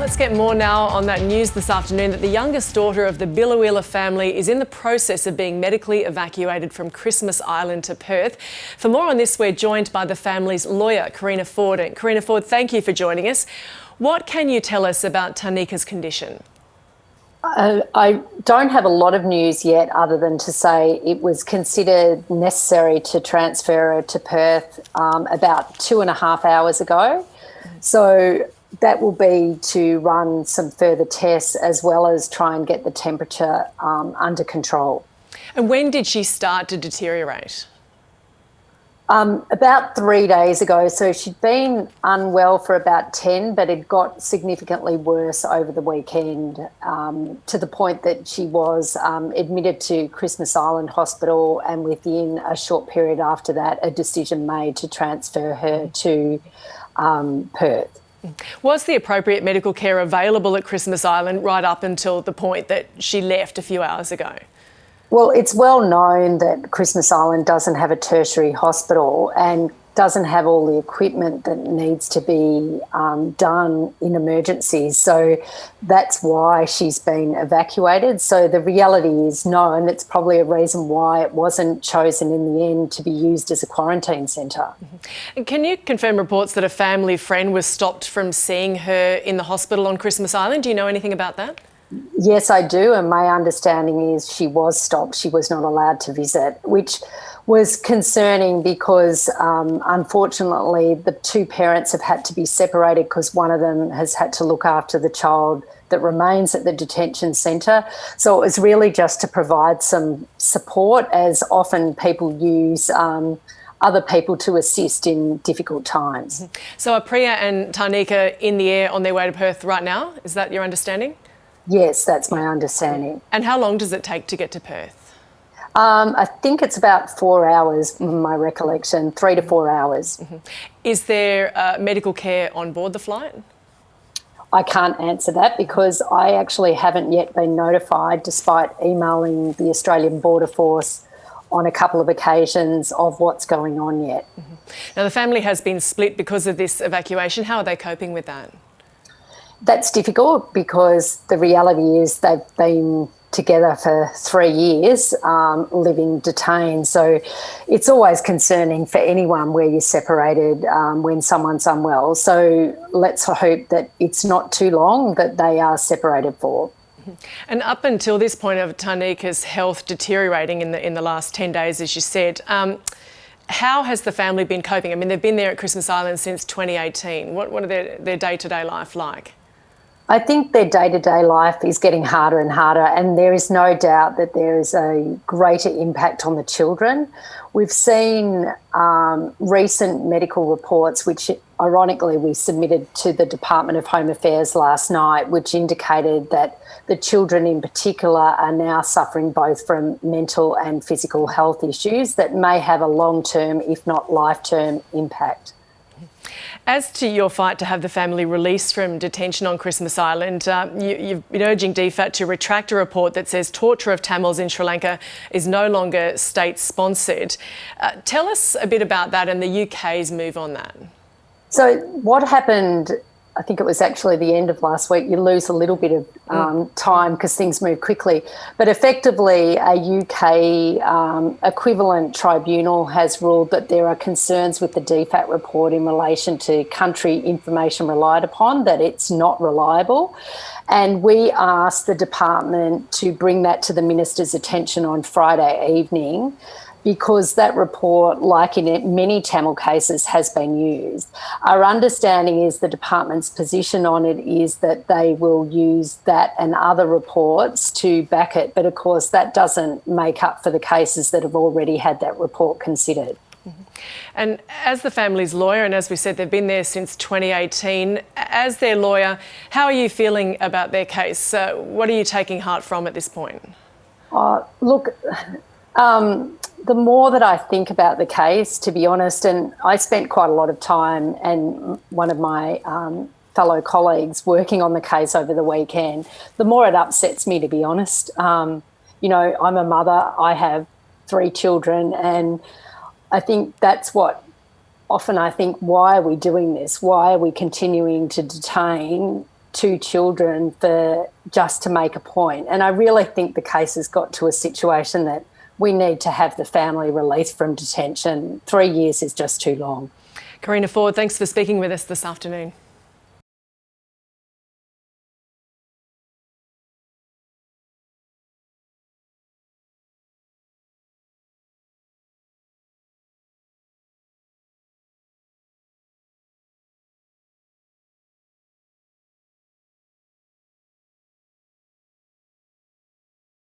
Let's get more now on that news this afternoon that the youngest daughter of the Biloela family is in the process of being medically evacuated from Christmas Island to Perth. For more on this, we're joined by the family's lawyer, Karina Ford. And Karina Ford, thank you for joining us. What can you tell us about Tharnicaa's condition? I don't have a lot of news yet other than to say it was considered necessary to transfer her to Perth about 2.5 hours ago. So that will be to run some further tests as well as try and get the temperature under control. And when did she start to deteriorate? About 3 days ago. So she'd been unwell for about 10, but it got significantly worse over the weekend to the point that she was admitted to Christmas Island Hospital, and within a short period after that, a decision made to transfer her to Perth. Was the appropriate medical care available at Christmas Island right up until the point that she left a few hours ago? Well, it's well known that Christmas Island doesn't have a tertiary hospital and doesn't have all the equipment that needs to be done in emergencies. So that's why she's been evacuated. So the reality is known. It's probably a reason why it wasn't chosen in the end to be used as a quarantine centre. And can you confirm reports that a family friend was stopped from seeing her in the hospital on Christmas Island? Do you know anything about that? Yes, I do, and my understanding is she was stopped. She was not allowed to visit, which was concerning because, unfortunately, the two parents have had to be separated because one of them has had to look after the child that remains at the detention centre. So it was really just to provide some support, as often people use other people to assist in difficult times. So are Priya and Tharnicaa in the air on their way to Perth right now? Is that your understanding? Yes, that's my understanding. And how long does it take to get to Perth? I think it's about 4 hours, my recollection, 3 to 4 hours. Is there medical care on board the flight? I can't answer that because I actually haven't yet been notified, despite emailing the Australian Border Force on a couple of occasions, of what's going on yet. Now, the family has been split because of this evacuation. How are they coping with that? That's difficult because the reality is they've been together for 3 years, living detained. So it's always concerning for anyone where you're separated when someone's unwell. So let's hope that it's not too long that they are separated for. And up until this point of Tharnicaa's health deteriorating in the last 10 days, as you said, how has the family been coping? I mean, they've been there at Christmas Island since 2018. What are their day-to-day life like? I think their day-to-day life is getting harder and harder, and there is no doubt that there is a greater impact on the children. We've seen recent medical reports, which ironically we submitted to the Department of Home Affairs last night, which indicated that the children in particular are now suffering both from mental and physical health issues that may have a long-term, if not life-term, impact. As to your fight to have the family released from detention on Christmas Island, you've been urging DFAT to retract a report that says torture of Tamils in Sri Lanka is no longer state-sponsored. Tell us a bit about that and the UK's move on that. So what happened, I think it was actually the end of last week, you lose a little bit of time because things move quickly. But effectively, a UK equivalent tribunal has ruled that there are concerns with the DFAT report in relation to country information relied upon, that it's not reliable. And we asked the department to bring that to the minister's attention on Friday evening, because that report, like in many Tamil cases, has been used. Our understanding is the department's position on it is that they will use that and other reports to back it. But of course, that doesn't make up for the cases that have already had that report considered. And as the family's lawyer, and as we said, they've been there since 2018, as their lawyer, how are you feeling about their case? What are you taking heart from at this point? The more that I think about the case, to be honest, and I spent quite a lot of time and one of my fellow colleagues working on the case over the weekend, the more it upsets me, to be honest. You know, I'm a mother, I have 3 children, and I think that's what often I think, why are we doing this? Why are we continuing to detain two children for just to make a point. And I really think the case has got to a situation that we need to have the family released from detention. 3 years is just too long. Karina Ford, thanks for speaking with us this afternoon.